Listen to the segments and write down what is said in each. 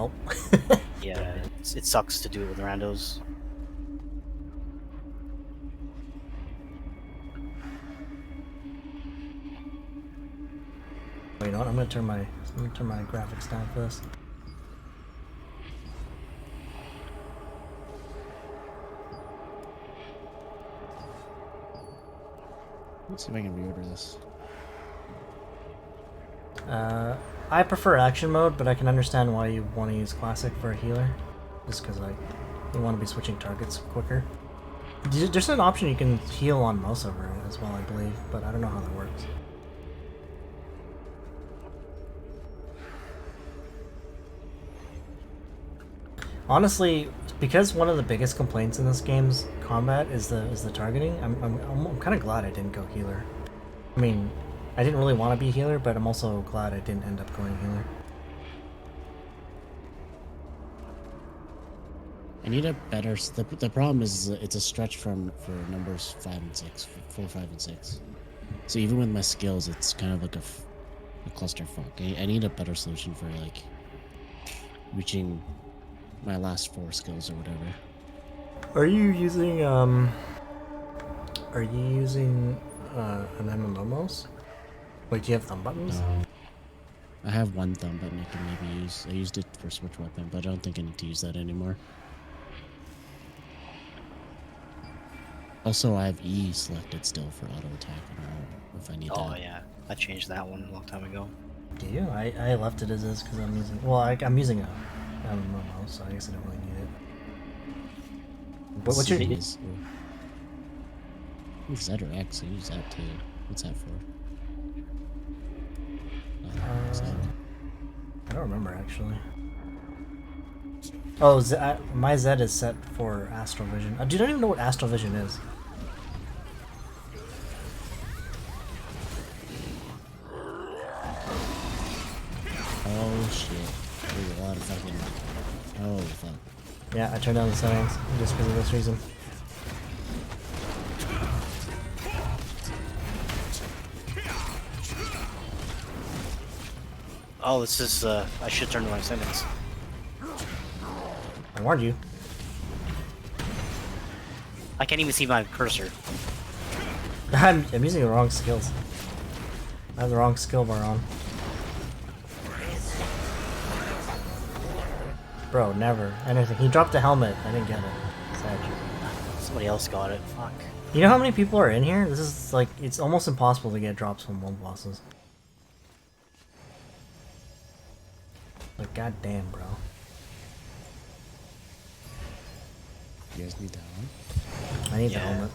help. Yeah, it sucks to do it with randos. Wait, you know what? I'm gonna turn my graphics down for this. Let's see if I can reorder this. I prefer action mode, but I can understand why you want to use classic for a healer, just because like you want to be switching targets quicker. There's an option you can heal on mouse over as well, I believe, but I don't know how that works. Honestly, because one of the biggest complaints in this game's combat is the targeting, I'm kind of glad I didn't go healer. I mean, I didn't really want to be healer, but I'm also glad I didn't end up going healer. I need a better. The problem is it's a stretch for numbers 5 and 6, 4, 5, and 6. So even with my skills, it's kind of like a clusterfuck. I need a better solution for like reaching my last 4 skills or whatever. Are you using an MMO mouse? Wait, do you have thumb buttons? No. I have one thumb button I can maybe use. I used it for switch weapon, but I don't think I need to use that anymore. Also, I have E selected still for auto attack. I don't know if I need that. Oh yeah, I changed that one a long time ago. Do you? I left it as is because I'm using. Well, I'm using a MMO mouse, so I guess I don't really need it. But what's your? Z or X? I use that too. What's that for? I don't remember actually. Oh, my Z is set for Astrovision. Dude, I don't even know what Astrovision is. Oh shit. There's a lot of fucking. Oh fuck. Yeah, I turned down the settings just because of this reason. Oh, this is I should turn to my settings. I warned you. I can't even see my cursor. I'm using the wrong skills. I have the wrong skill bar on. Bro, never. Anything. He dropped a helmet. I didn't get it. Sad. Somebody else got it. Fuck. You know how many people are in here? This is like, it's almost impossible to get drops from one bosses. Like, goddamn, bro. You guys need that one? I need the helmet.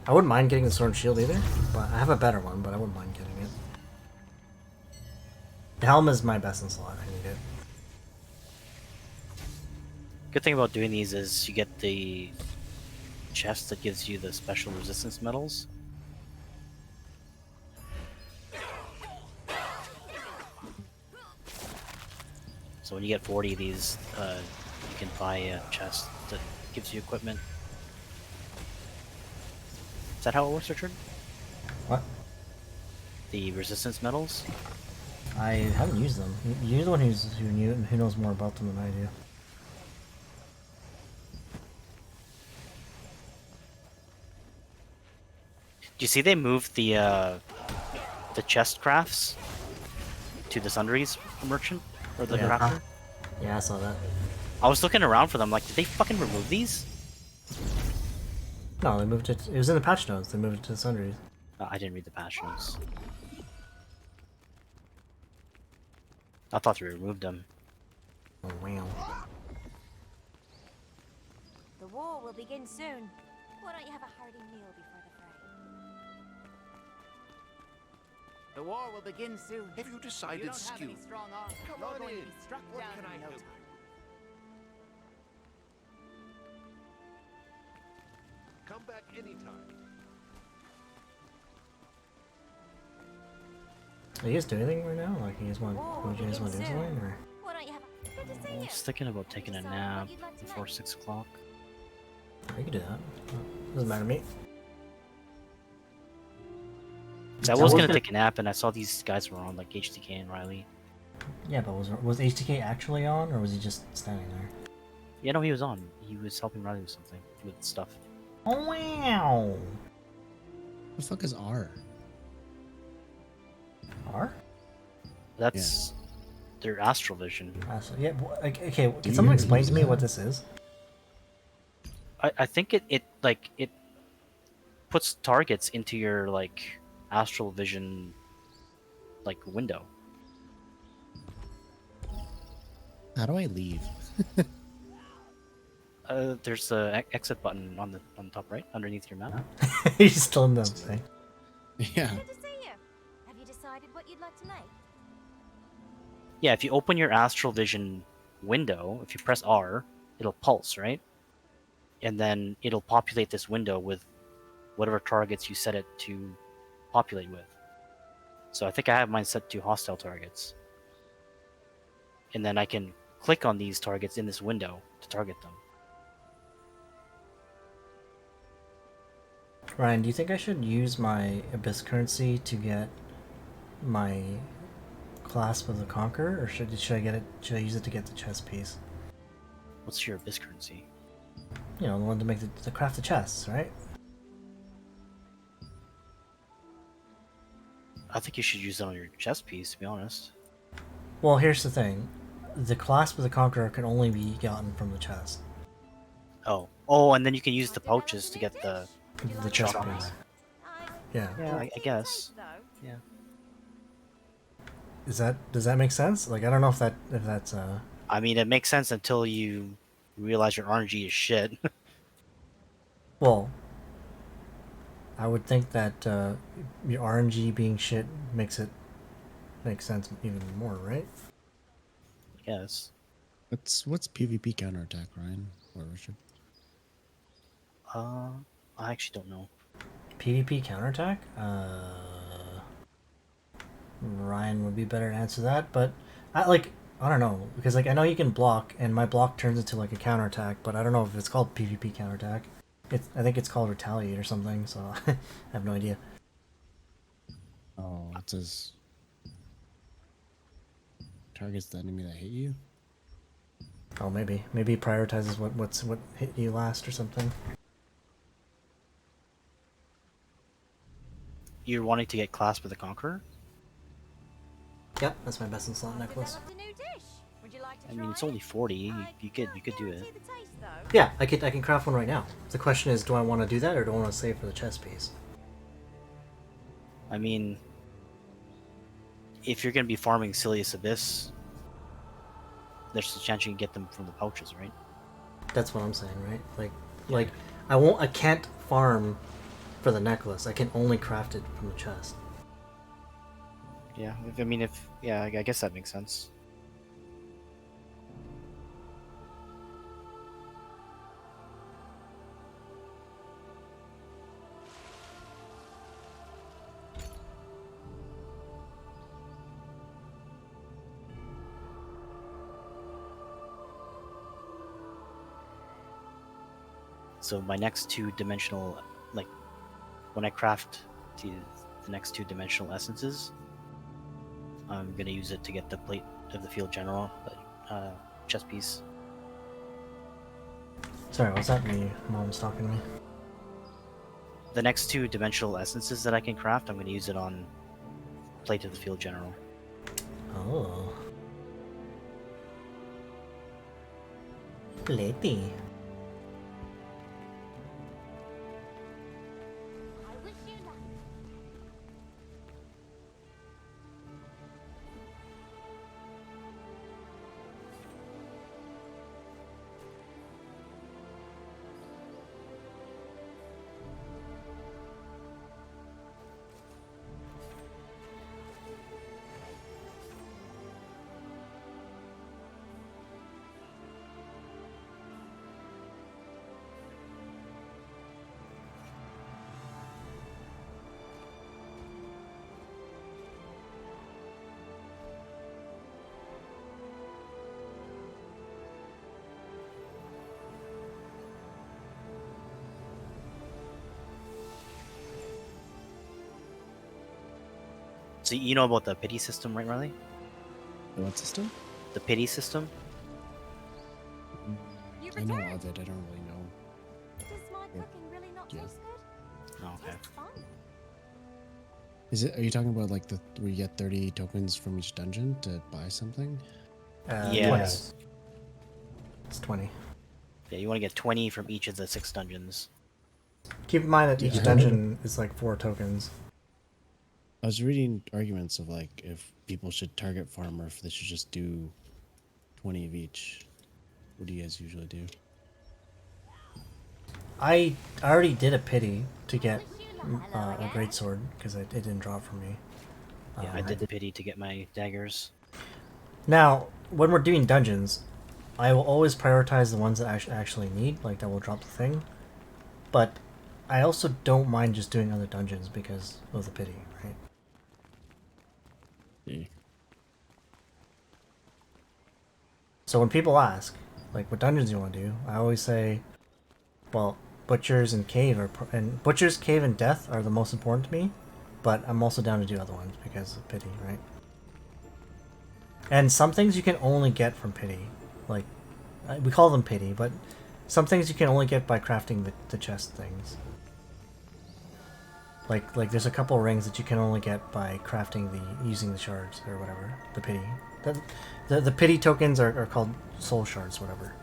I wouldn't mind getting the sword and shield either, but I have a better one, but I wouldn't mind getting it. The helmet is my best in slot. I need it. Good thing about doing these is you get the chest that gives you the special resistance medals. So when you get 40 of these, you can buy a chest that gives you equipment. Is that how it works, Richard? What? The resistance medals? I haven't used them. You're the one who knows more about them than I do. Do you see they moved the chest crafts to the Sundries merchant? Or the crafter? Yeah, I saw that. I was looking around for them, like, did they fucking remove these? No, they moved it. It was in the patch notes. They moved it to the Sundries. I didn't read the patch notes. I thought they removed them. Oh, wow. The war will begin soon. Why don't you have a hearty meal before the fray? The war will begin soon. Have you decided, Skew? Come on in. What can I help? Come back anytime. Are you guys doing anything right now? Like, you guys want to do something? Or? Why don't you have a... Good to see I you. was thinking about taking a nap before 6 o'clock. I could do that. Doesn't matter to me. I was gonna take a nap and I saw these guys were on, like HDK and Riley. Yeah, but was HTK actually on, or was he just standing there? Yeah, no, he was on. He was helping Riley with something, with stuff. Oh wow! The fuck is R? R? That's their astral vision. Yeah. Okay. Do Can you someone explain use to me that? what this is? I think it puts targets into your like astral vision like window. How do I leave? There's a exit button on the top right underneath your map. He's still in the thing. Yeah. Good to see you. Have you decided what you'd like to make? Yeah, if you open your astral vision window, if you press R, it'll pulse, right? And then it'll populate this window with whatever targets you set it to populate with. So I think I have mine set to hostile targets. And then I can click on these targets in this window to target them. Ryan, do you think I should use my Abyss currency to get my Clasp of the Conqueror, or should I get it? Should I use it to get the chest piece? What's your Abyss currency? You know, the one to make the craft the chests, right? I think you should use it on your chest piece, to be honest. Well, here's the thing: the Clasp of the Conqueror can only be gotten from the chest. Oh, and then you can use the pouches to get the The chest Chakras. piece. Yeah. Yeah, I guess. Yeah. Does that make sense? Like, I don't know if that's I mean, it makes sense until you realize your RNG is shit. well. I would think that your RNG being shit makes sense even more, right? I guess. What's PvP counterattack, Ryan or Richard? I actually don't know. PvP counterattack? Ryan would be better to answer that, but I don't know, because like I know you can block and my block turns into like a counterattack, but I don't know if it's called PvP counterattack. I think it's called retaliate or something, so I have no idea. Oh, it says targets the enemy that hit you. Oh, maybe it prioritizes what hit you last or something. You're wanting to get Clasp with the Conqueror? Yep, that's my best in slot necklace. Developed a new dish. Would you like to I mean, it's try only it? 40. I You could can't do it. guarantee the taste, though. Yeah, I can craft one right now. The question is, do I want to do that or do I want to save for the chest piece? I mean, if you're going to be farming Silius Abyss, there's a chance you can get them from the pouches, right? That's what I'm saying, right? Like I can't farm for the necklace. I can only craft it from the chest. Yeah, I guess that makes sense. So my next two-dimensional, like, when I craft the next two-dimensional essences, I'm gonna use it to get the plate of the field general, chest piece. Sorry, was that me? Mom's talking to me. The next two-dimensional essences that I can craft, I'm gonna use it on plate of the field general. Oh. Lady. I wish you luck. So you know about the pity system, right, Riley? The what system? The pity system. You I know returned. of it. I don't really know. Does my cooking really not Yeah. taste good? Oh, okay. Tastes fine. Is it? Are you talking about like the where you get 30 tokens from each dungeon to buy something? Yeah. 20. It's 20. Yeah, you want to get 20 from each of the 6 dungeons. Keep in mind that Yeah, each I heard dungeon is like 4 tokens. I was reading arguments of like if people should target farm or if they should just do 20 of each. What do you guys usually do? I already did a pity to get a great sword because it didn't drop for me. Yeah, I did the pity to get my daggers. Now, when we're doing dungeons, I will always prioritize the ones that I actually need, like that will drop the thing. But I also don't mind just doing other dungeons because of the pity, right? Yeah. So when people ask, like, what dungeons you want to do, I always say, well, Butchers and Cave and Butchers, Cave, and Death are the most important to me, but I'm also down to do other ones because of pity, right? And some things you can only get from pity, like we call them pity, but some things you can only get by crafting the chest things. Like there's a couple rings that you can only get by crafting using the shards or whatever, the pity. The pity tokens are called soul shards, whatever.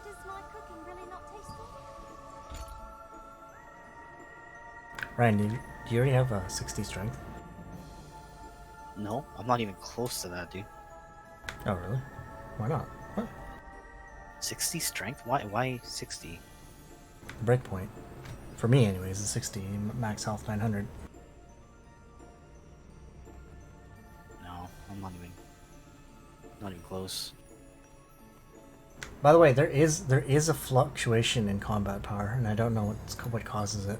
Does my cooking really not taste good? Ryan, do you already have 60 strength? No, I'm not even close to that, dude. Oh, really? Why not? What? 60 strength? Why 60? Breakpoint. For me, anyways, is 60. Max health 900. No, I'm not even close. By the way, there is a fluctuation in combat power, and I don't know what causes it.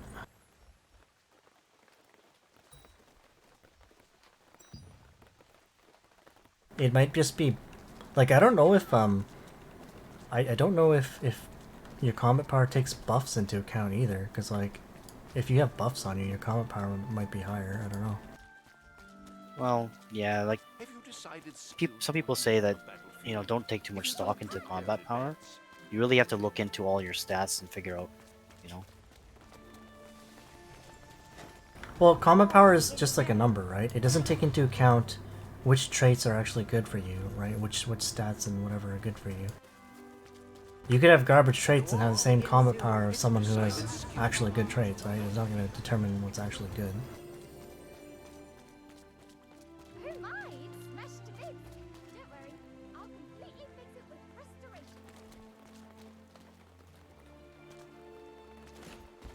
It might just be, like, I don't know if I don't know if your combat power takes buffs into account either, because like, if you have buffs on you, your combat power might be higher. I don't know. Well, yeah, like Have you decided some people say that, you know, don't take too much stock into combat power. You really have to look into all your stats and figure out, you know. Well, combat power is just like a number, right? It doesn't take into account which traits are actually good for you, right? Which stats and whatever are good for you. You could have garbage traits and have the same combat power as someone who has actually good traits, right? It's not going to determine what's actually good. Who mind? Smashed to bits. Don't worry, I'll completely fix it with restoration.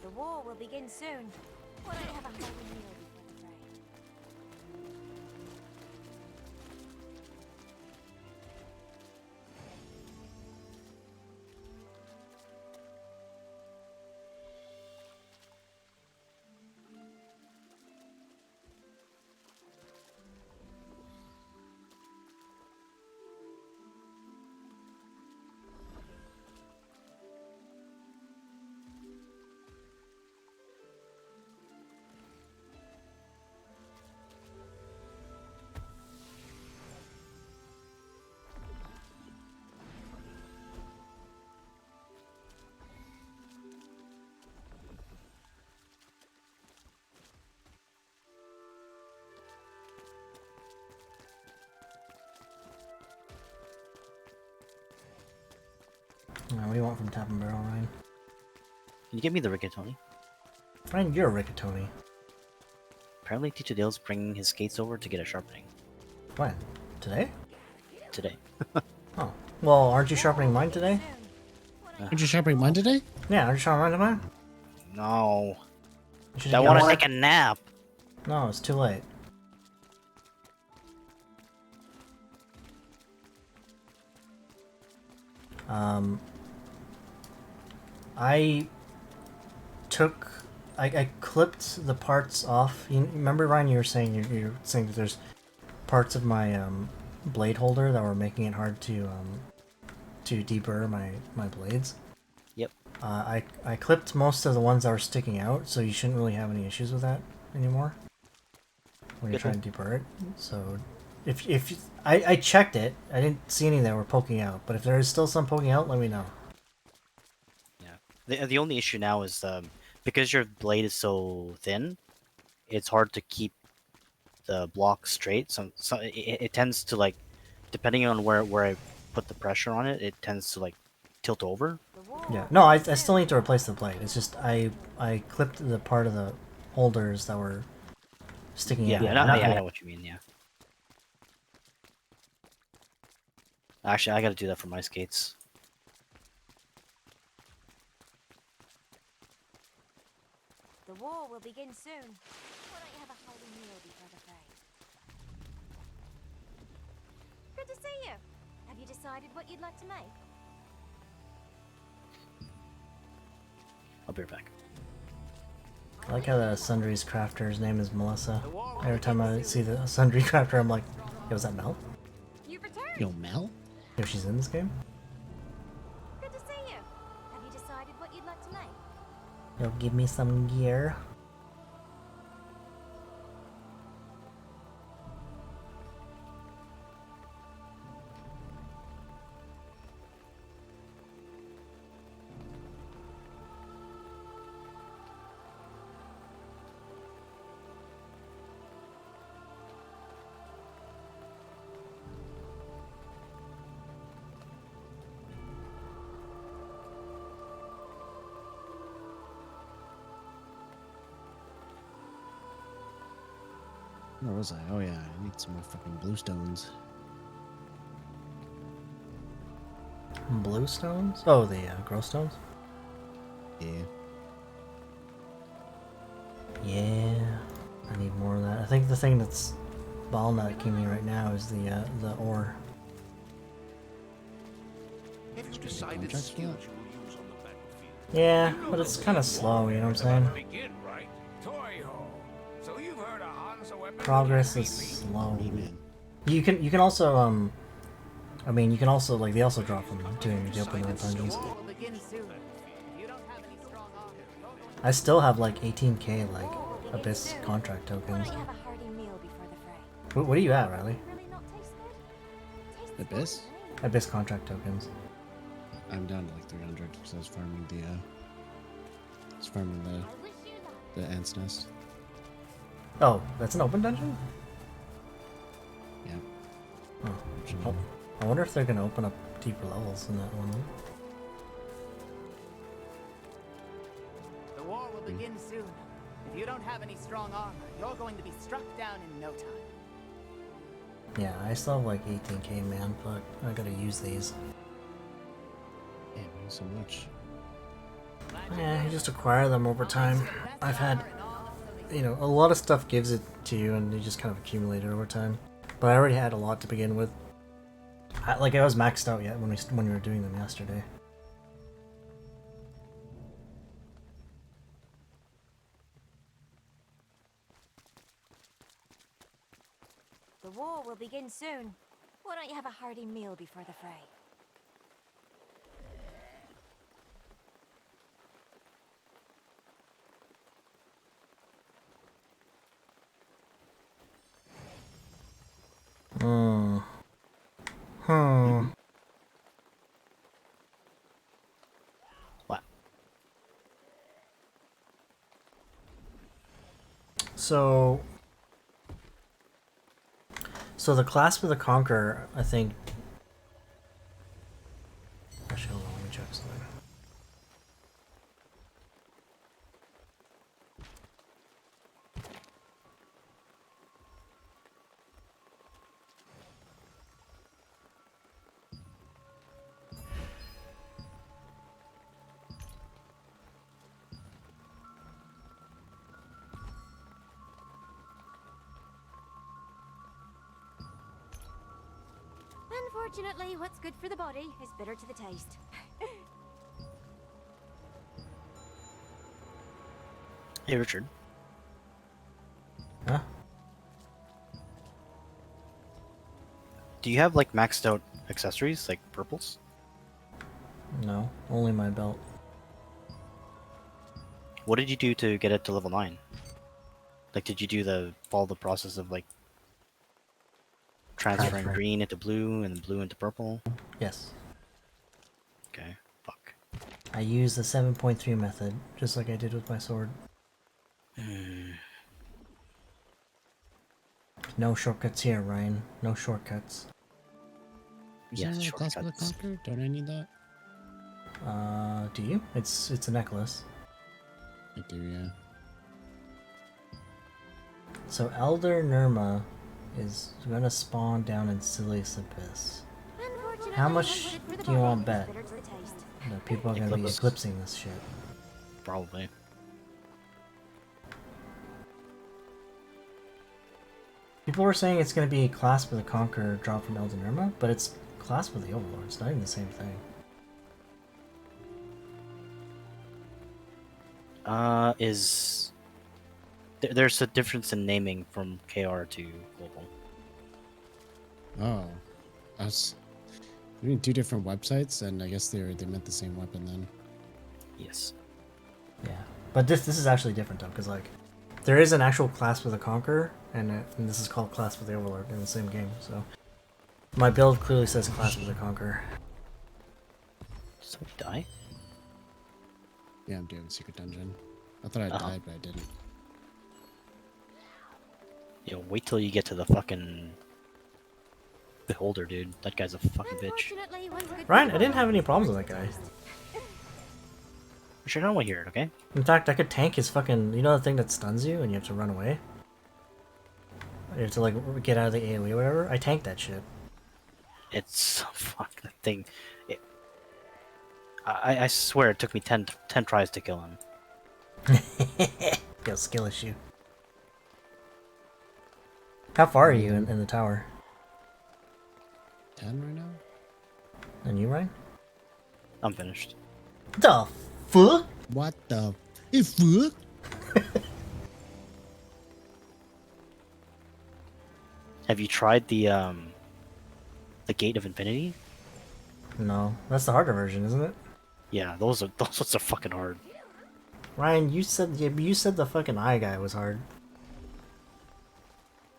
The war will begin soon. Why don't you have a hearty meal before the fray? What do you want from Tap and Barrel, Ryan? Can you give me the rigatoni? Ryan, you're a Rigatoni. Apparently, Teacher Dale's bringing his skates over to get a sharpening When? Today? today. Oh. Well, aren't you sharpening mine today? Aren't you sharpening mine today? Yeah, aren't you sharpening mine? No, You should I get want to more. take a nap. No, it's too late. I clipped the parts off. You remember, Ryan, you were saying you're saying that there's parts of my blade holder that were making it hard to deburr my blades. Yep. I clipped most of the ones that were sticking out, so you shouldn't really have any issues with that anymore when you're Good. trying to deburr it. So I checked it, I didn't see any that were poking out, but if there is still some poking out, let me know. Yeah. The only issue now is because your blade is so thin, it's hard to keep the block straight. So it tends to like, depending on where I put the pressure on it, it tends to like tilt over. The war Yeah, will no, I begin still soon. need to replace the blade. It's just I clipped the part of the holders that were sticking Yeah, out. I know what you mean. Yeah. Actually, I got to do that for my skates. The war will begin soon. Why don't you have a hearty meal before the fray? Good to see you. Have you decided what you'd like to make? I'll be right back. I like how the Sundry's crafter's name is Melissa. The war will Every time begin I see soon. the Sundry crafter, I'm like, yo, is that Mel? You've returned. Yo, Mel? Yo, she's in this game? Good to see you. Have you decided what you'd like to make? Yo, give me some gear. Where was I? Oh yeah, I need some more fucking bluestones. Blue stones? Oh, the grow stones? Yeah. Yeah, I need more of that. I think the thing that's bottlenecking me right now is the ore. Have you decided contracts for skills that? you will use on the battlefield? Yeah, but it's kind of slow, you know what I'm saying? Begin, right? Toy-ho. So you've heard of Hanzo Weapon? Progress is slow. Hey, man. You can also I mean you can also like they also drop from doing the open world The dungeons. war will begin soon. If you don't have any strong armor, I still have like 18k like War will begin Abyss soon. contract Why tokens. don't you have a hearty meal before the fray? What are you at, Riley? Really not taste good? Tastes Abyss? fine to me. Abyss contract tokens. I'm down to like 300 because I was farming I wish you luck. the ant's nest. Oh, that's an open dungeon? Yeah. Oh. Actually, Oh, I wonder if they're gonna open up deeper levels in that one. the war will begin soon. If you don't have any strong armor, you're going to be struck down in no time. Yeah, I still have like 18k man, but I gotta use these. yeah, not so much. Yeah, you just acquire them over time. I've had, you know, a lot of stuff gives it to you and you just kind of accumulate it over time. But I already had a lot to begin with. I was maxed out yet when we were doing them yesterday. The war will begin soon. Why don't you have a hearty meal before the fray? Hmm. Hmm. What? So the Clasp of the Conqueror, I think. Actually, hold on, let me check something. Unfortunately, what's good for the body is bitter to the taste. Hey, Richard. Huh? Do you have like maxed out accessories like purples? No, only my belt. What did you do to get it to level 9? Like, did you do follow the process of like transferring Transfer. green into blue and then blue into purple? Yes. Okay, fuck. I use the 7.3 method, just like I did with my sword. No shortcuts here, Ryan. No shortcuts. You Yes, said a class for the shortcuts. conquer? Don't I need that? Do you? It's a necklace. I do, yeah. So Elder Nirma is gonna spawn down in Silius Abyss. Unfortunately, How one much put it through the do you body want is bet? bitter to the taste. That people are gonna be Eclipse. eclipsing this shit. Probably. People were saying it's gonna be Clasp of the Conqueror drop from Elder Nirma, but it's Clasp of the Overlord. It's not even the same thing. There's a difference in naming from KR to global. Oh. I was reading two different websites, and I guess they meant the same weapon then. Yes. Yeah, but this is actually different though, because like there is an actual Clasp of the Conqueror, and this is called Clasp of the Overlord in the same game. So my build clearly says Clasp of the Conqueror. So we die? Yeah, I'm doing secret dungeon. I thought I Uh-huh. died, but I didn't. Yo, wait till you get to the fucking beholder, dude. That guy's a fucking bitch. Unfortunately, one's good for Ryan, the I didn't body have any is problems with bitter that to guy. the taste. For sure, I don't want to hear it, okay? In fact, I could tank his fucking. You know the thing that stuns you and you have to run away. You have to like get out of the AOE or whatever. I tanked that shit. It's fuck that thing. I swear it took me 10 tries to kill him. Yo, skill issue. How far are you in the tower? 10 right now? And you, Ryan? I'm finished. The fuck? What the fuck? Have you tried the Gate of Infinity? No, that's the harder version, isn't it? Yeah, those ones are fucking hard. Ryan, you said the fucking eye guy was hard.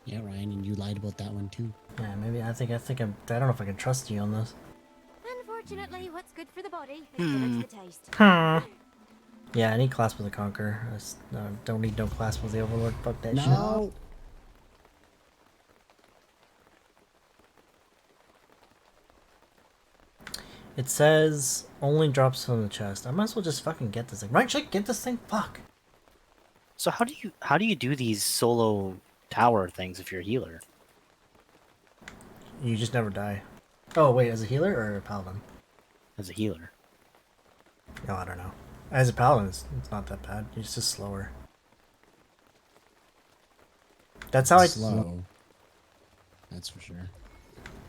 Yeah, Ryan, and you lied about that one too. Yeah, maybe I think I don't know if I can trust you on this. Unfortunately, what's good for the body is bitter to the taste. Yeah, I need Clasp of the Conqueror. Don't need no Clasp of the Overlord. Fuck that shit. No! It says only drops from the chest. I might as well just fucking get this thing. Right, Chick, get this thing. Fuck. So how do you do these solo tower things if you're a healer? You just never die. Oh wait, as a healer or a paladin? As a healer. No, I don't know. As a paladin, it's not that bad. It's just slower. That's how Slow. That's for sure.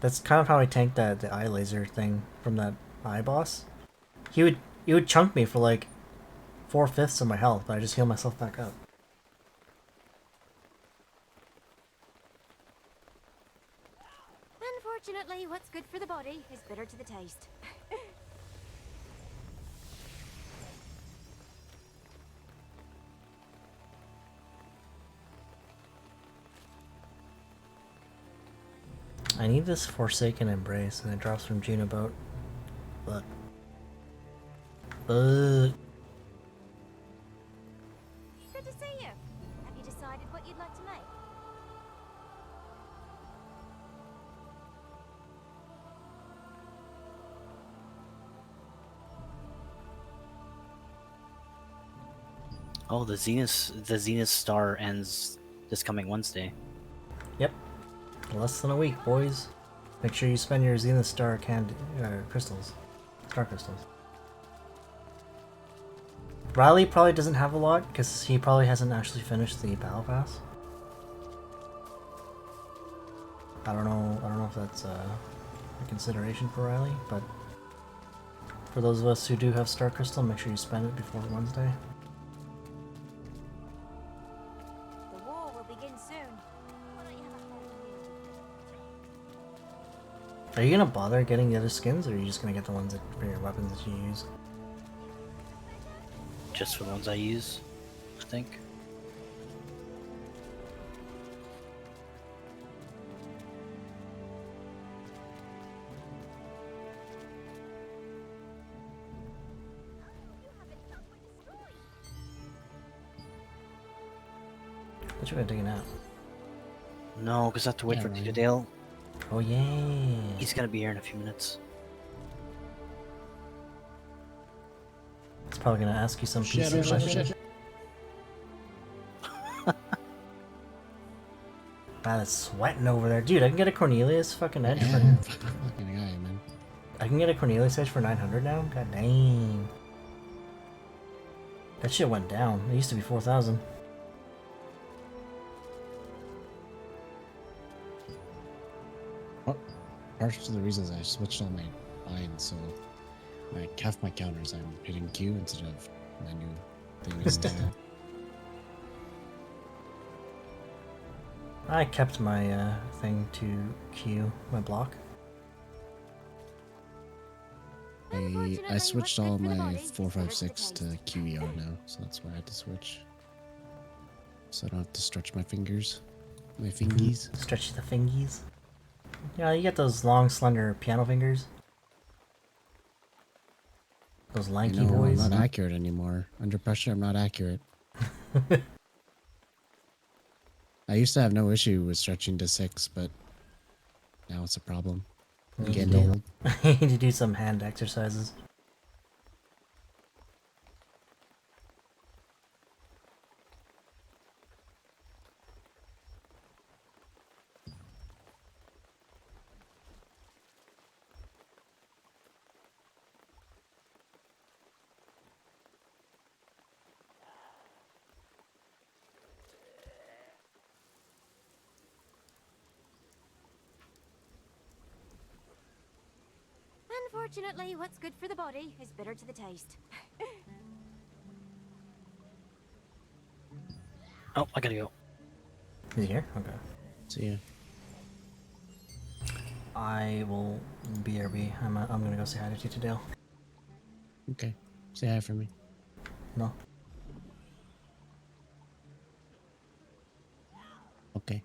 That's kind of how I tanked the eye laser thing from that eye boss. He would chunk me for like 4/5 of my health, but I just heal myself back up. Unfortunately, what's good for the body is bitter to the taste. I need this Forsaken Embrace, and it drops from Juno Boat. But Good to see you. Have you decided what you'd like to make? Oh, the Zenith star ends this coming Wednesday. yep, less than a week, boys. Make sure you spend your Zenith Star crystals, star crystals. Riley probably doesn't have a lot because he probably hasn't actually finished the battle pass. I don't know if that's a consideration for Riley, but for those of us who do have Star Crystal, make sure you spend it before Wednesday. The war will begin soon. Why don't you have a Are you gonna bother getting the other skins, or are you just gonna get the ones that for your weapons that you use? Just for the ones I use. I think. You haven't done but destroyed. But you're gonna take a nap. No, because I have to wait Yeah, for right. Tito Dale. Oh yeah. He's gonna be here in a few minutes. He's probably gonna ask you some Shit, PC oh, shit, question. shit. Man, it's sweating over there, dude. I can get a Cornelius fucking edge for. Yeah, fucking guy, man. I can get a Cornelius edge for 900 now. God dang. That shit went down. It used to be 4,000. Part of the reasons I switched all my binds, so half my counters I'm hitting Q instead of my new thing is tab. I kept my thing to Q, my block. I switched all my 456 to QER now, so that's why I had to switch. So I don't have to stretch my fingers. My fingies. Stretch the fingies. Yeah, you get those long, slender piano fingers. Those You lanky know, I'm boys. not accurate anymore. Under pressure, I'm not accurate. I used to have no issue with stretching to 6, but now it's a problem. I'm You getting need old. to- you need to do some hand exercises. Unfortunately, what's good for the body is bitter to the taste. Oh, I gotta go. Is he here? Okay. See ya. I will BRB. I'm gonna go say hi to Tito Dale. Okay. Say hi for me. No. Okay.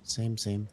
Same, same.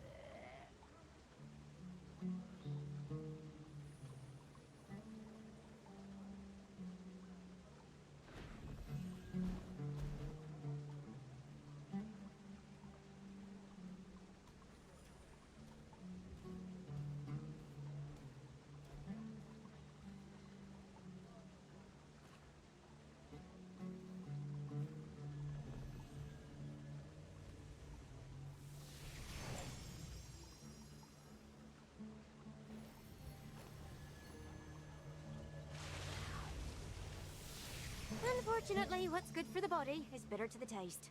Unfortunately, what's good for the body is bitter to the taste.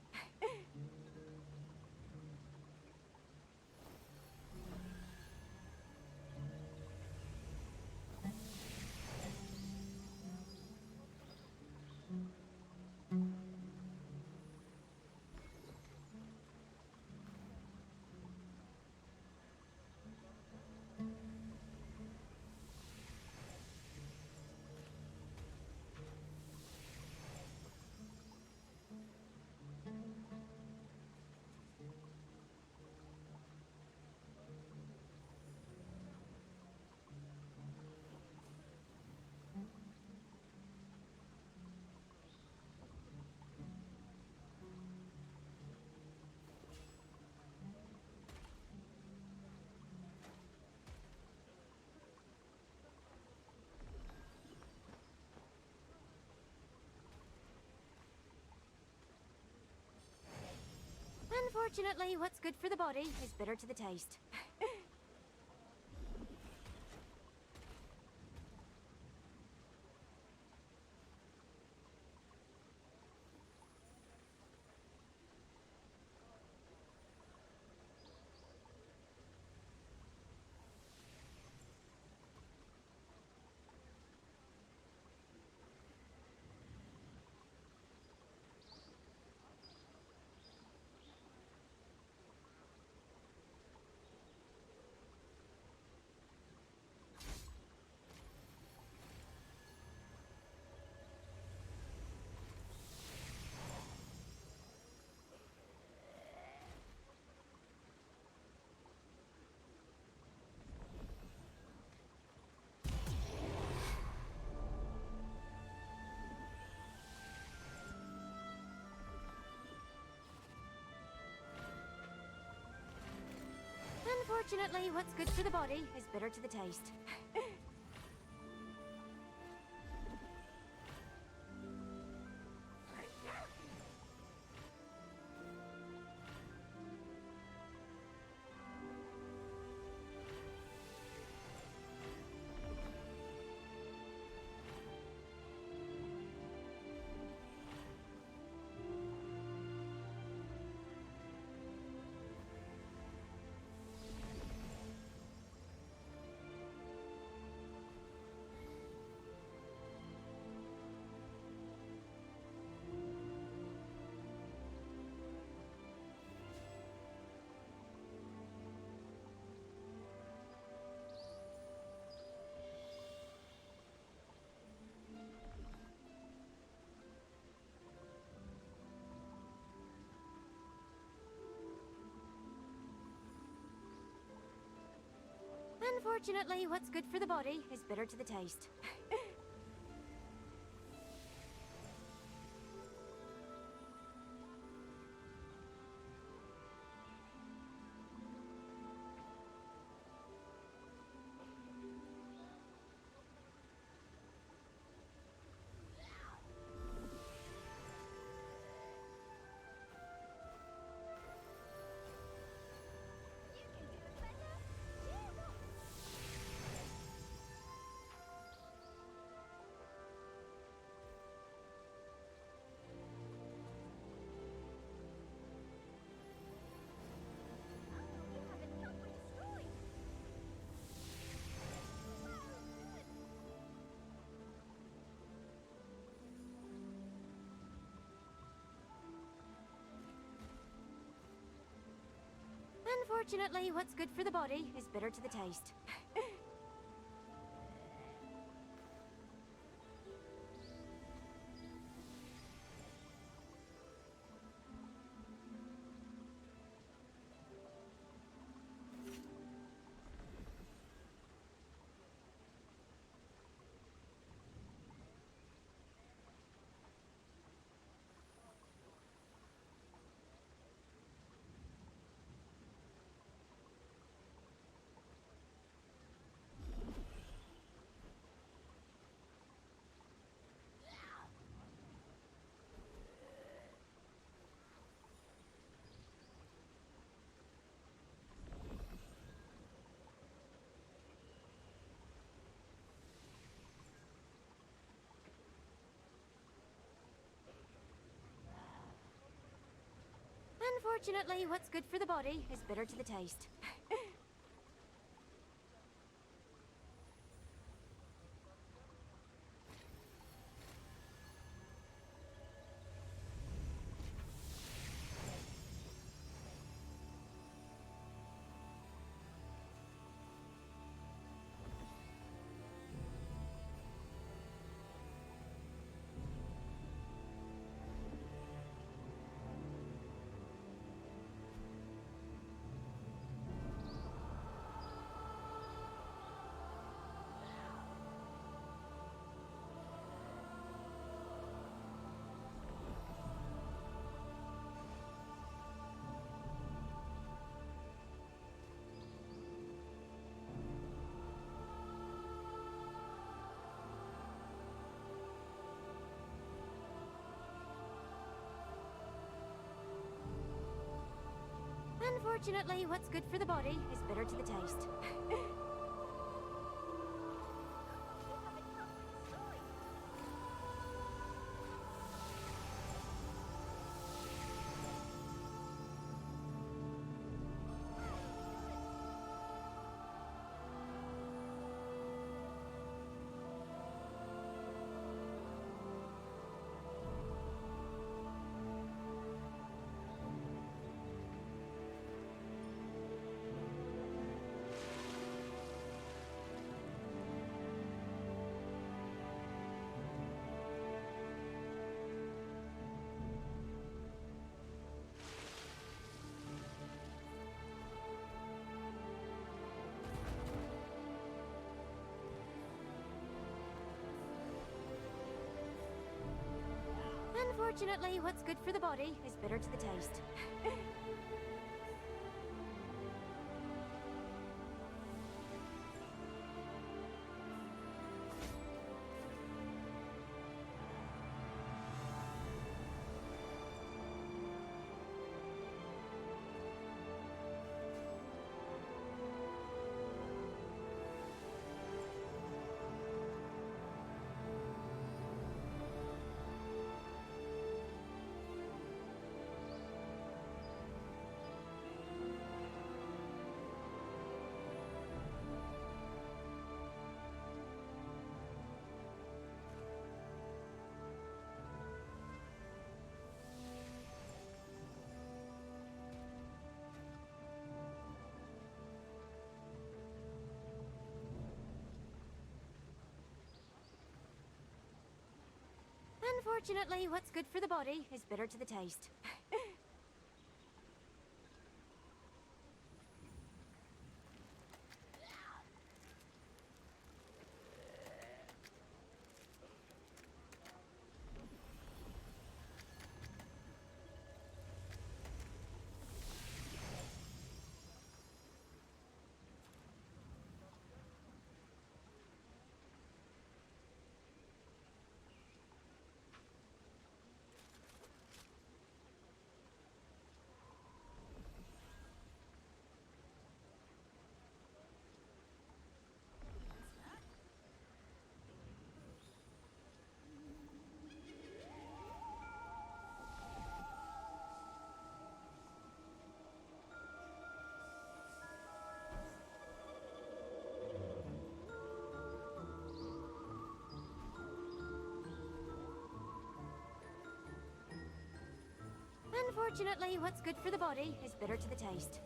Unfortunately, what's good for the body is bitter to the taste. Unfortunately, what's good for the body is bitter to the taste. Unfortunately, what's good for the body is bitter to the taste. You can do it better. Cheer up. Oh, you have a number destroyed. Wow, good. Unfortunately, what's good for the body is bitter to the taste. Unfortunately, what's good for the body is bitter to the taste. Unfortunately, what's good for the body is bitter to the taste. Unfortunately, what's good for the body is bitter to the taste. Unfortunately, what's good for the body is bitter to the taste. Unfortunately, what's good for the body is bitter to the taste.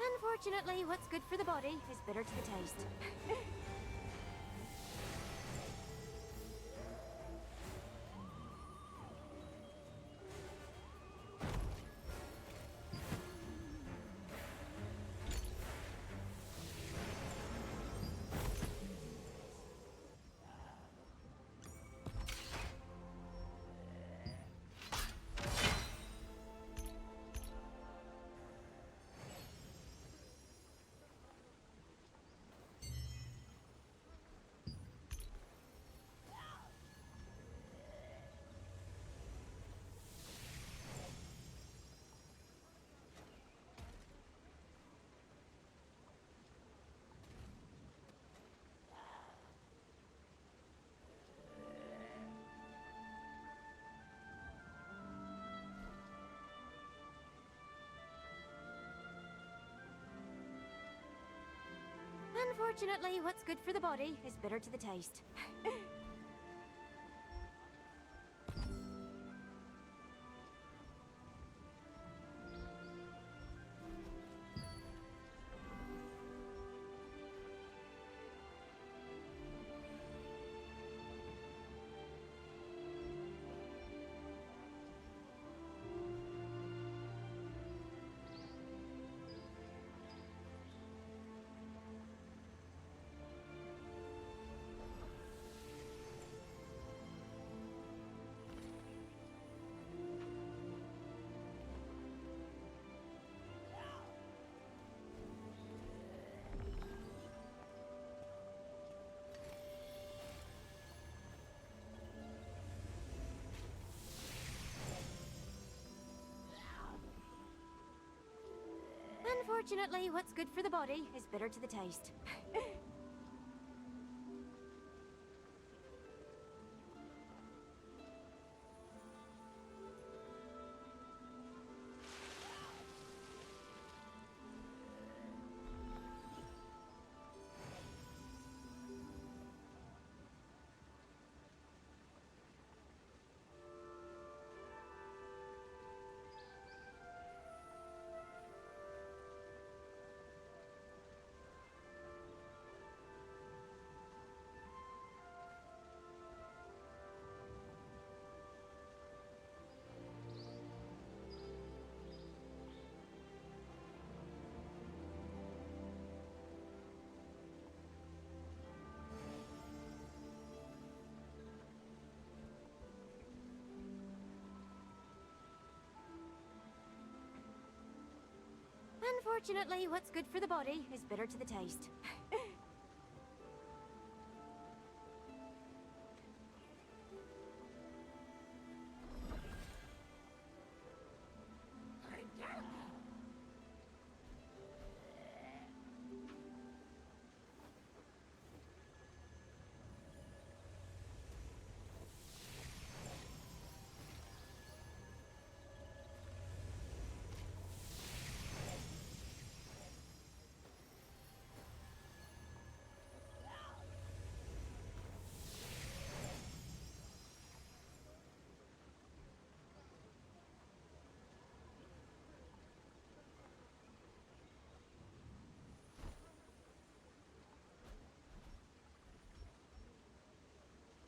Unfortunately, what's good for the body is bitter to the taste. Unfortunately, what's good for the body is bitter to the taste. Unfortunately, what's good for the body is bitter to the taste. Unfortunately, what's good for the body is bitter to the taste.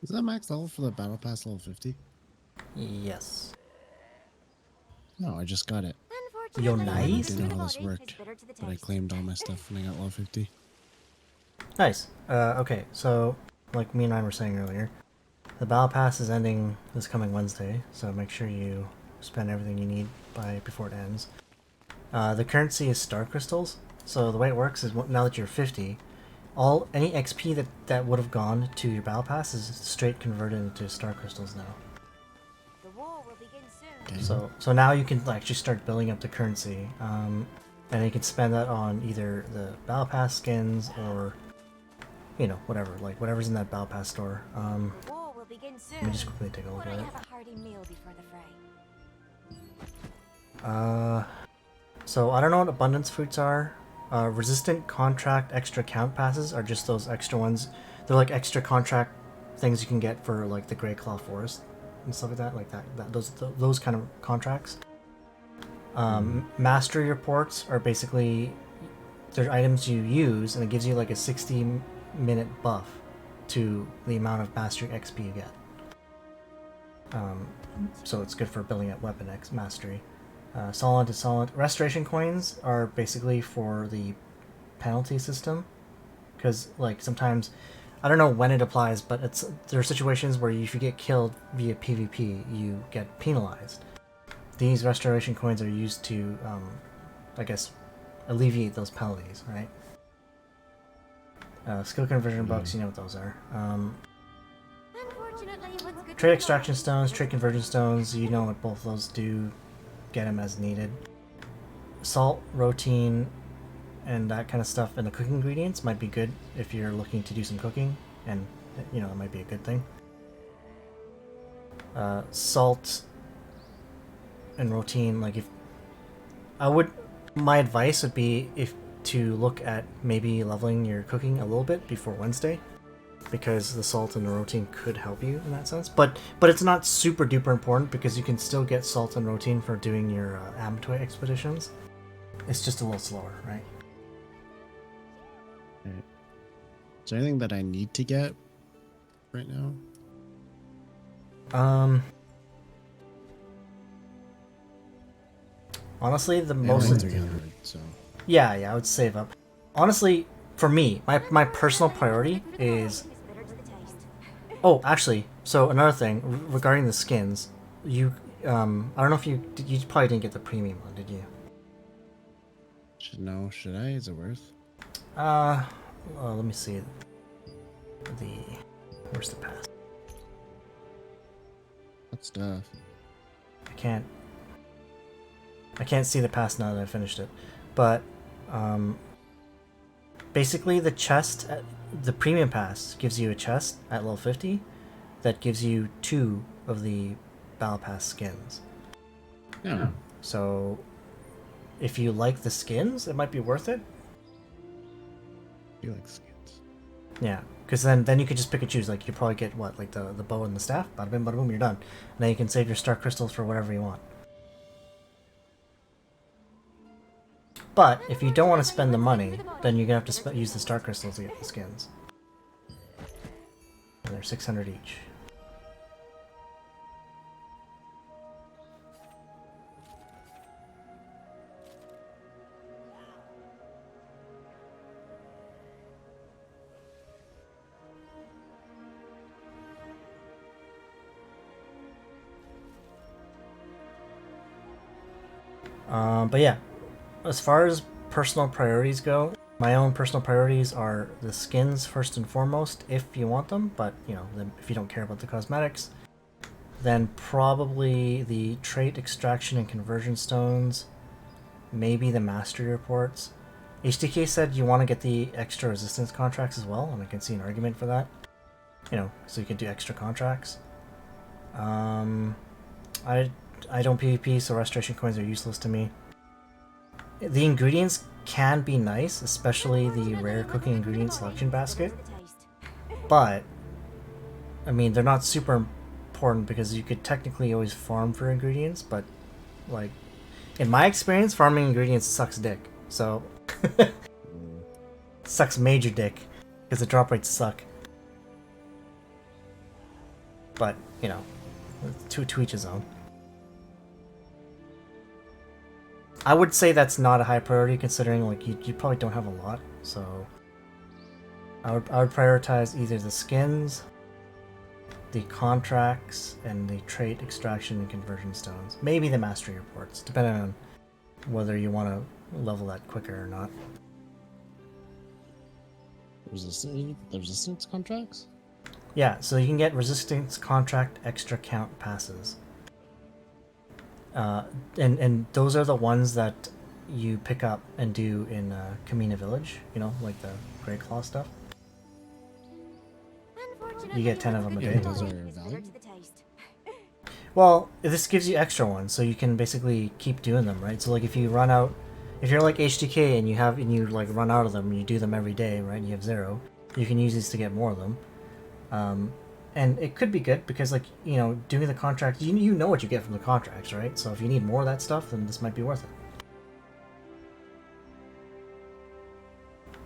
Is that max level for the battle pass level 50? Yes. No, I just got it. Yo, Unfortunately, nice. what's good Didn't for know the how this body is worked, bitter to the but I taste. claimed all my stuff when I got level 50. Nice. Okay, so like me and I were saying earlier, the battle pass is ending this coming Wednesday, so make sure you spend everything you need by before it ends. The currency is star crystals, so the way it works is now that you're 50, any XP that would have gone to your battle pass is straight converted into star crystals now. The war will begin soon. Okay. So now you can actually start building up the currency, and you can spend that on either the battle pass skins or, you know, whatever's in that battle pass store. The war will begin soon. Let me just quickly take a look Would at I it. have a hearty meal before the fray? So I don't know what abundance fruits are. Resistant contract extra count passes are just those extra ones. They're like extra contract things you can get for like the Grey Claw Forest and stuff like that. Like those kind of contracts. Mastery reports are basically they're items you use, and it gives you like a 60-minute buff to the amount of mastery XP you get. So it's good for building up weapon mastery. Solid to solid. Restoration coins are basically for the penalty system, because like sometimes, I don't know when it applies, but there are situations where if you get killed via PvP, you get penalized. These restoration coins are used to, I guess, alleviate those penalties, right? Skill conversion books, you know what those are. Unfortunately, what's good for Trade the extraction body stones, is trade bitter to conversion the stones, you know what both those do. Get them as needed. Salt, rotine, and that kind of stuff, and the cooking ingredients might be good if you're looking to do some cooking, and you know, it might be a good thing. Salt and rotine, like my advice would be to look at maybe leveling your cooking a little bit before Wednesday, because the salt and the rotine could help you in that sense. But it's not super duper important, because you can still get salt and rotine for doing your Amatoy expeditions. It's just a little slower, right? Right. Is there anything that I need to get right now? Honestly, the I have most like 300, so yeah, I would save up. Honestly, for me, my personal priority is. bitter to the taste. Oh, actually, so another thing regarding the skins, I don't know if you probably didn't get the premium one, did you? Should I? Is it worth? Well, let me see. Where's the pass? What stuff? I can't see the pass now that I finished it, but basically the chest, the premium pass gives you a chest at level 50 that gives you 2 of the battle pass skins. Yeah. So if you like the skins, it might be worth it. I like skins. Yeah, because then you could just pick and choose. Like you probably get what, like the bow and the staff. Bada bing, bada boom, you're done. And then you can save your star crystals for whatever you want. But if you don't want to spend the money, then you're gonna have to use the star crystals to get the skins. And they're 600 each. But yeah, as far as personal priorities go, my own personal priorities are the skins first and foremost, if you want them. But you know, if you don't care about the cosmetics, then probably the trait extraction and conversion stones, maybe the mastery reports. HDK said you want to get the extra resistance contracts as well, and I can see an argument for that. You know, so you can do extra contracts. I don't PvP, so restoration coins are useless to me. The ingredients can be nice, especially the rare cooking ingredient selection basket, but I mean, they're not super important because you could technically always farm for ingredients, but like in my experience, farming ingredients sucks dick. So sucks major dick because the drop rates suck. But you know, to each his own. I would say that's not a high priority considering like you probably don't have a lot, so I would prioritize either the skins, the contracts, and the trait extraction and conversion stones. Maybe the mastery reports, depending on whether you want to level that quicker or not. Resistance contracts? Yeah, so you can get resistance contract extra count passes. And those are the ones that you pick up and do in Kamina Village, you know, like the Grey Claw stuff. You get 10 of them a day. Those are valuable. Well, this gives you extra ones, so you can basically keep doing them, right? So like if you run out, if you're like HDK and you like run out of them and you do them every day, right? And you have 0, you can use these to get more of them. And it could be good because, like, you know, doing the contract, you know what you get from the contracts, right? So if you need more of that stuff, then this might be worth it.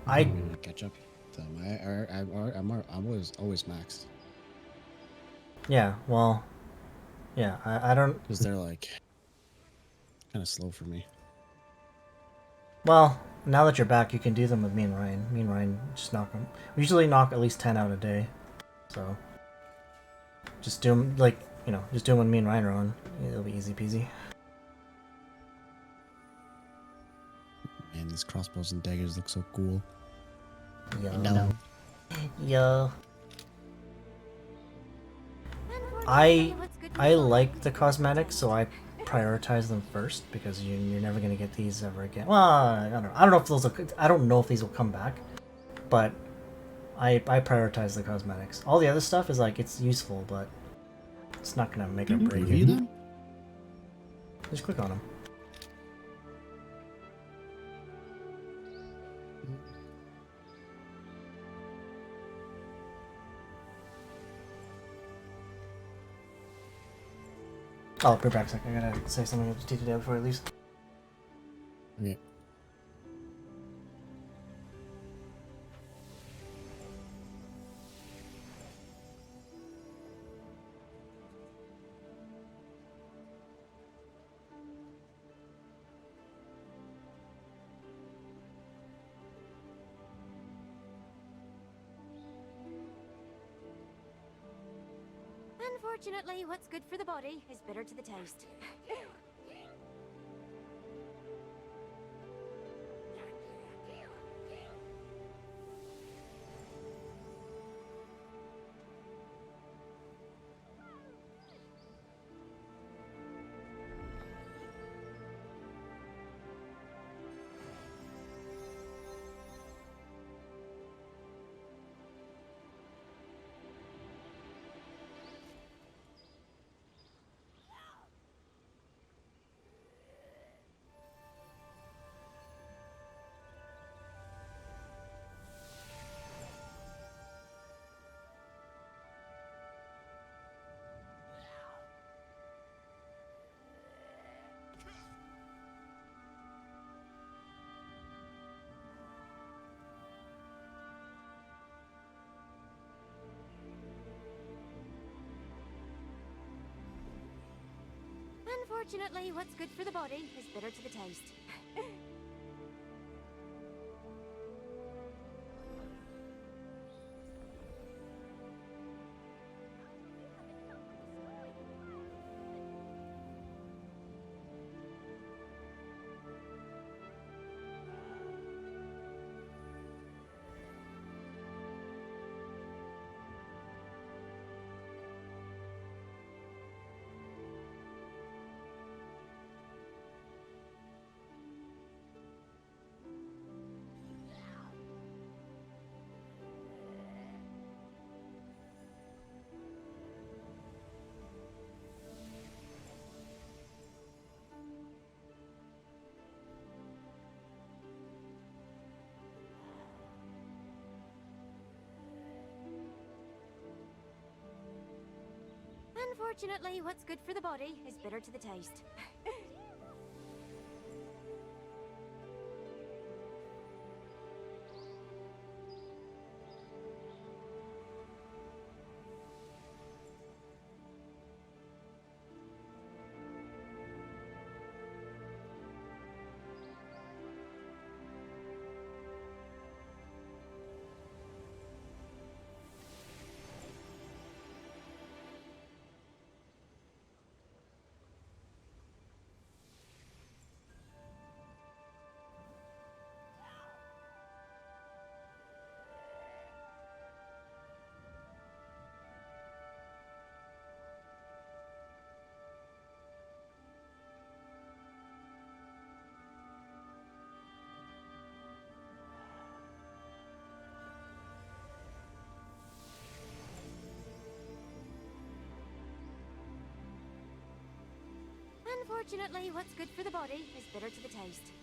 I'm gonna catch up to them. I'm always maxed Yeah, well, yeah, I don't. because they're like kind of slow for me. Well, now that you're back, you can do them with me and Ryan. Me and Ryan just knock them. We usually knock at least 10 out a day, so just do them like, you know, just do them when me and Ryan are on. It'll be easy peasy. Man, these crossbows and daggers look so cool. Yo. No. Yo. I like the cosmetics, so I prioritize them first because you're never gonna get these ever again. Well, I don't know if those will, I don't know if these will come back, but I prioritize the cosmetics. All the other stuff is like it's useful, but it's not gonna make or Can you break review it. them? Just click on them. Oh, be back a sec. I gotta say something to T today before I leave. Okay. Unfortunately, what's good for the body is bitter to the taste. Unfortunately, what's good for the body is bitter to the taste. Unfortunately, what's good for the body is bitter to the taste. Unfortunately, what's good for the body is bitter to the taste.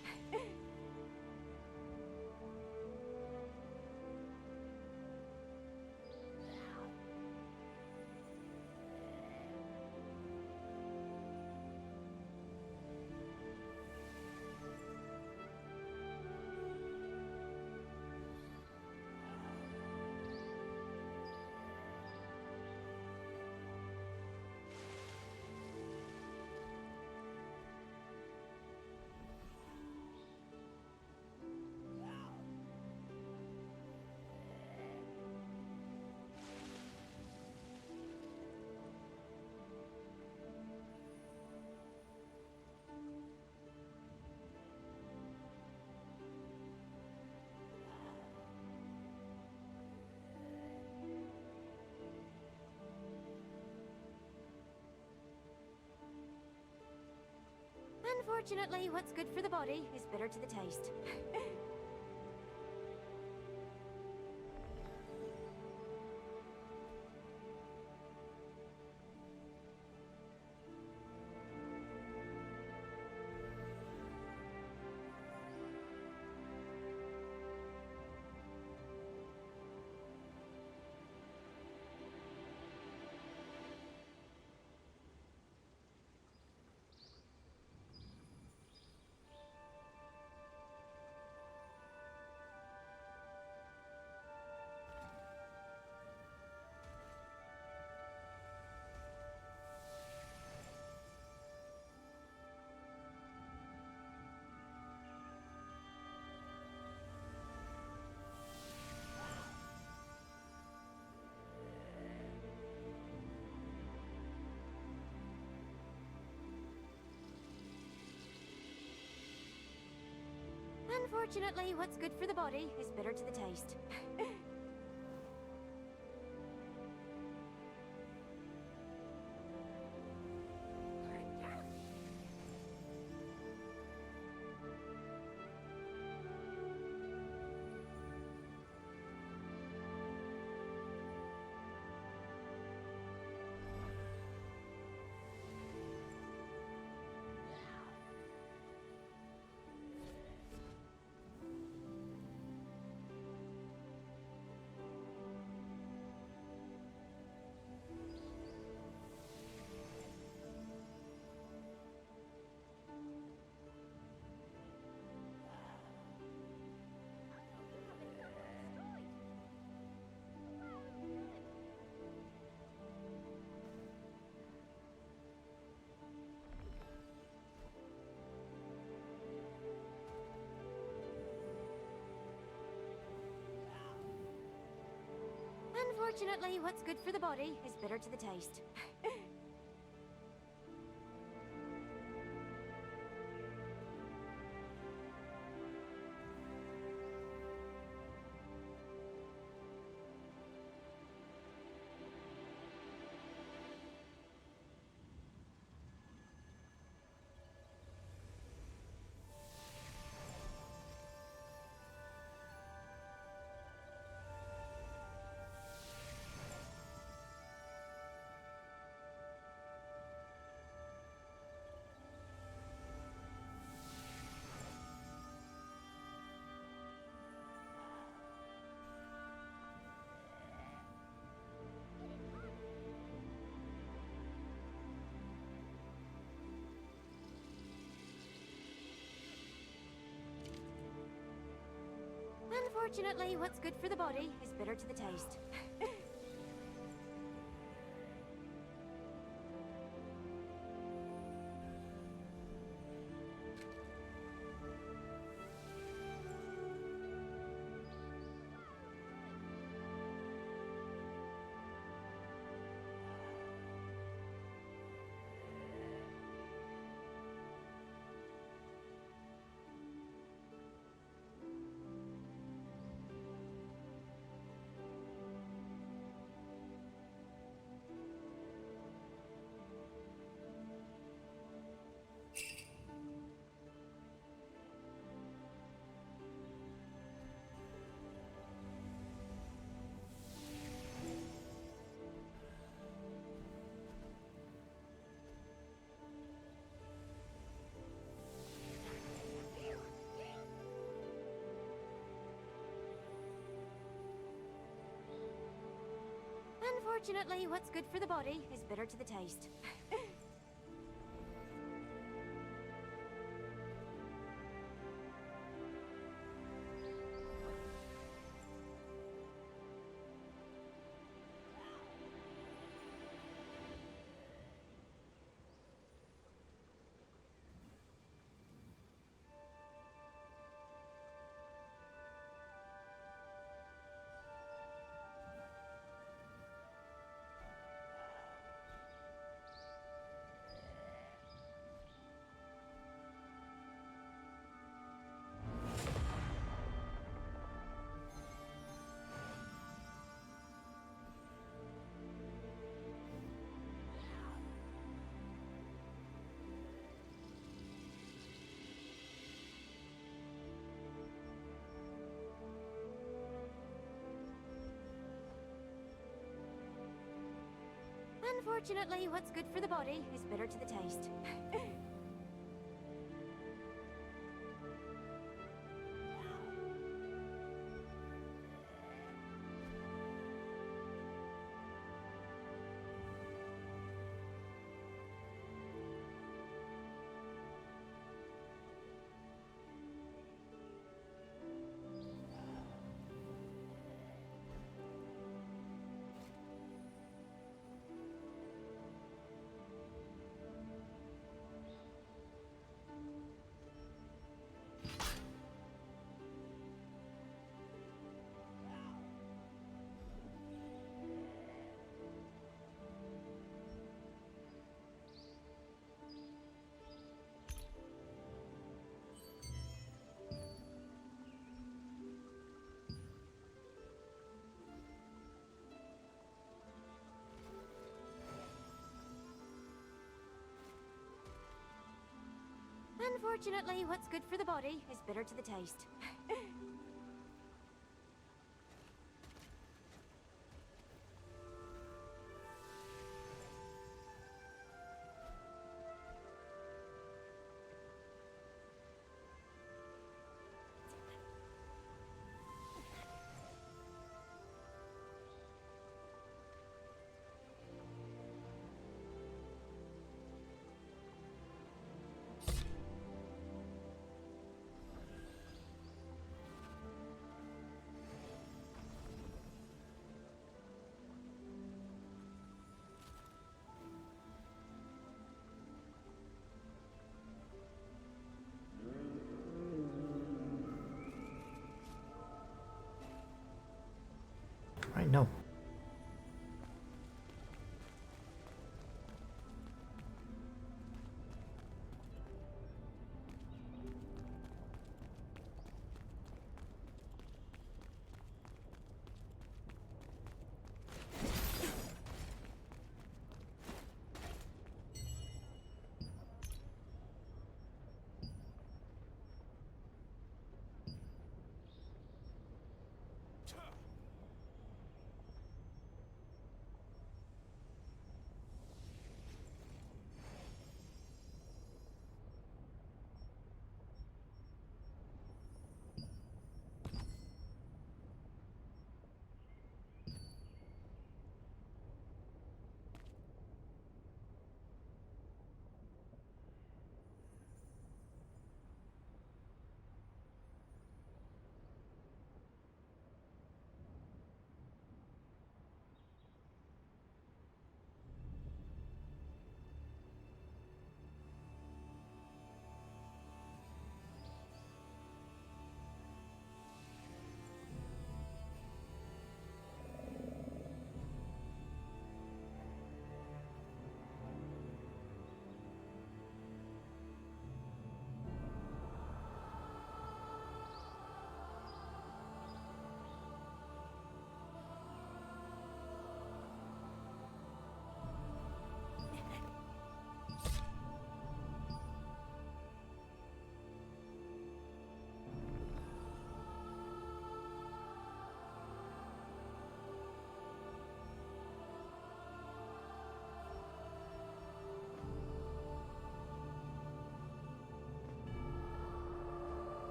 Unfortunately, what's good for the body is bitter to the taste. Unfortunately, what's good for the body is bitter to the taste. Unfortunately, what's good for the body is bitter to the taste. Unfortunately, what's good for the body is bitter to the taste. Unfortunately, what's good for the body is bitter to the taste. Unfortunately, what's good for the body is bitter to the taste. Unfortunately, what's good for the body is bitter to the taste. Right, no.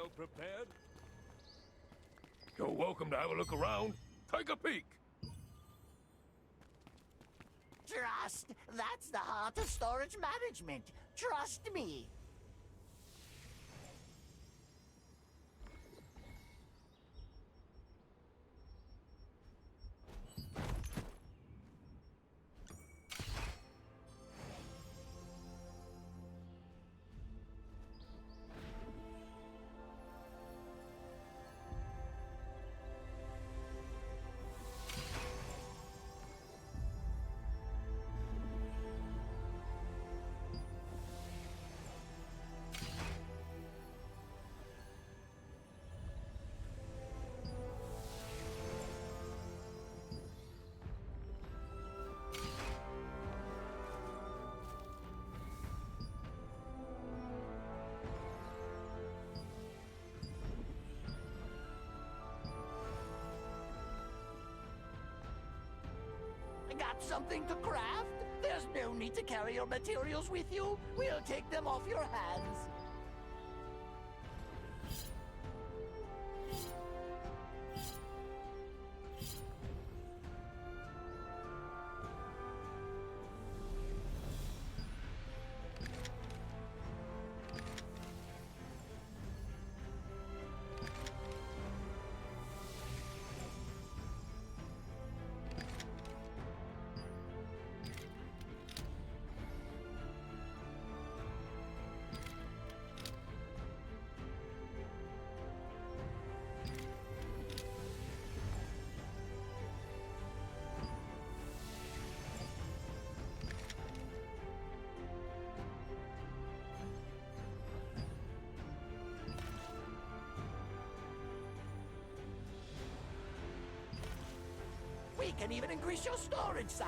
well prepared. You're welcome to have a look around. Take a peek. Trust! That's the heart of storage management. Trust me. Got something to craft? There's no need to carry your materials with you. We'll take them off your hands. We can even increase your storage size.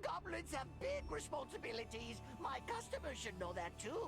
Goblins have big responsibilities. My customers should know that too.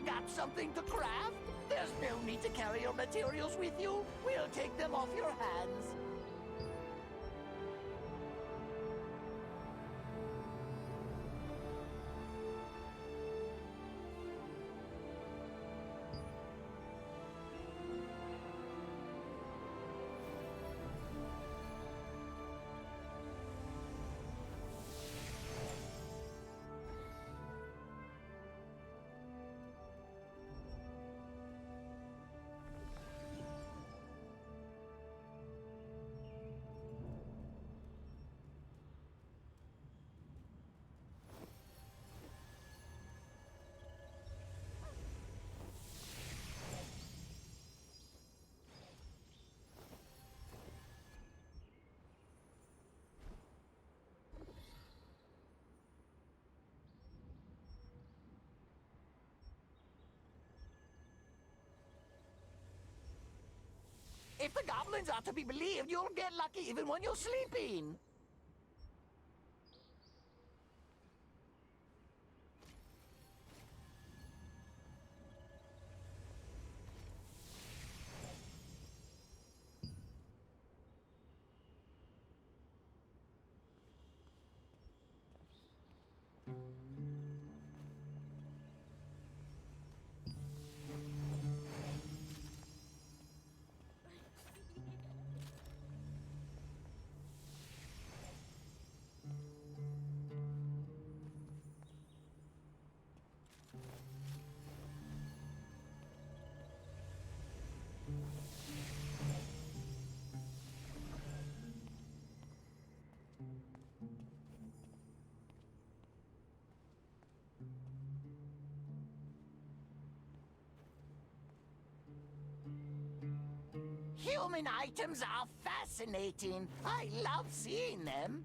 Got something to craft? There's no need to carry your materials with you. We'll take them off your hands. Goblins are to be believed. You'll get lucky even when you're sleeping. Human items are fascinating. I love seeing them.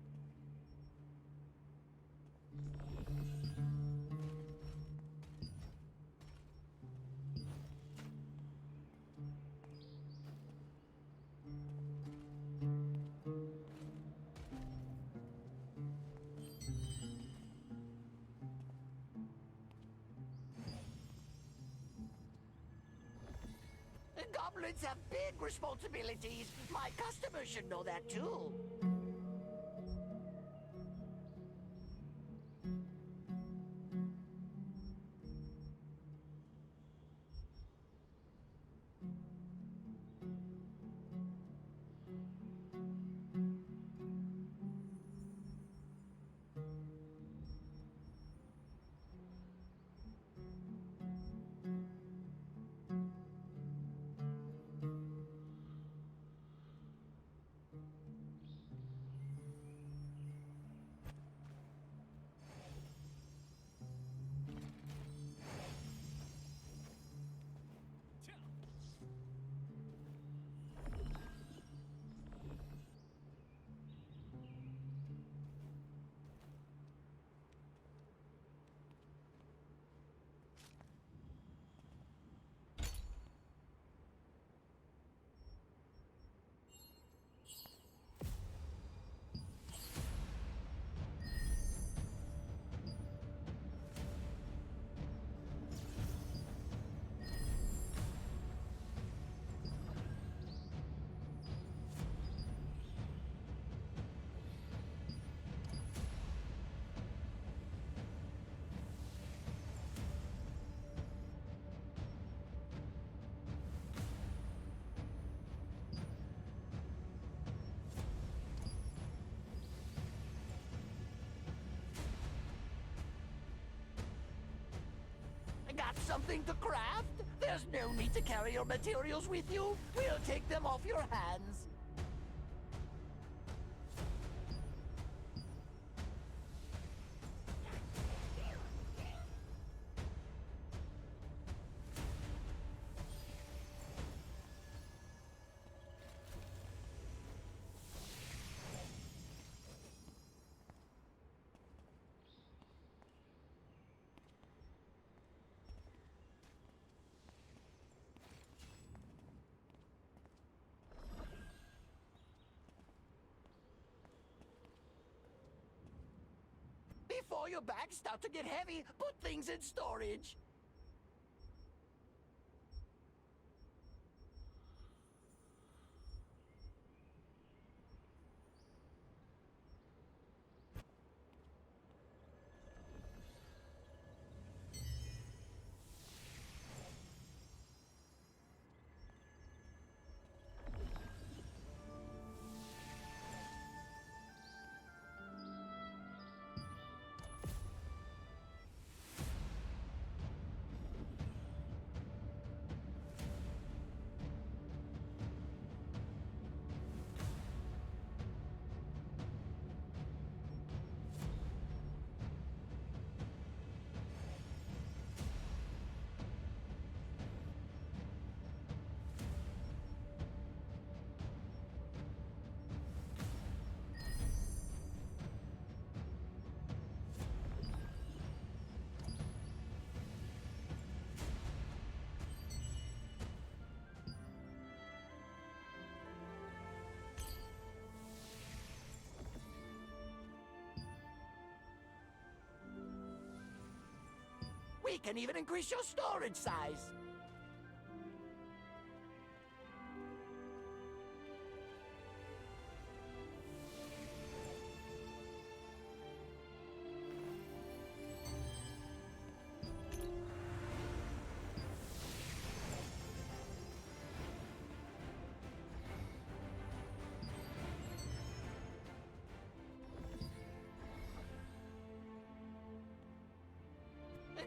Goblins have big responsibilities. My customers should know that too. Got something to craft? There's no need to carry your materials with you. We'll take them off your hands. Before your bags start to get heavy, put things in storage. We can even increase your storage size.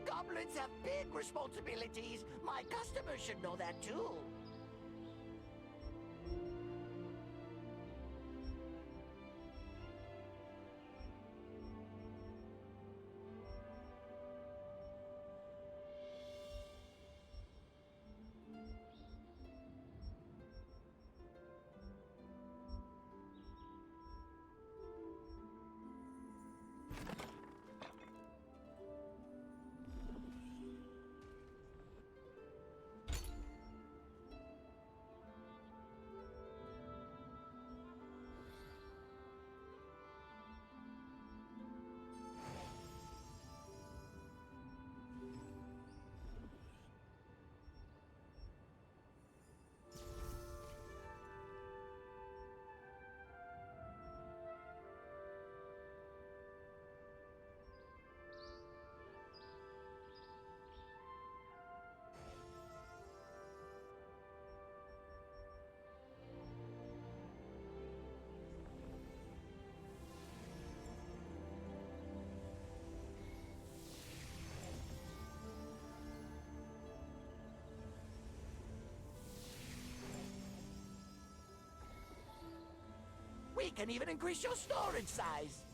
Goblins have big responsibilities. My customers should know that too. We can even increase your storage size.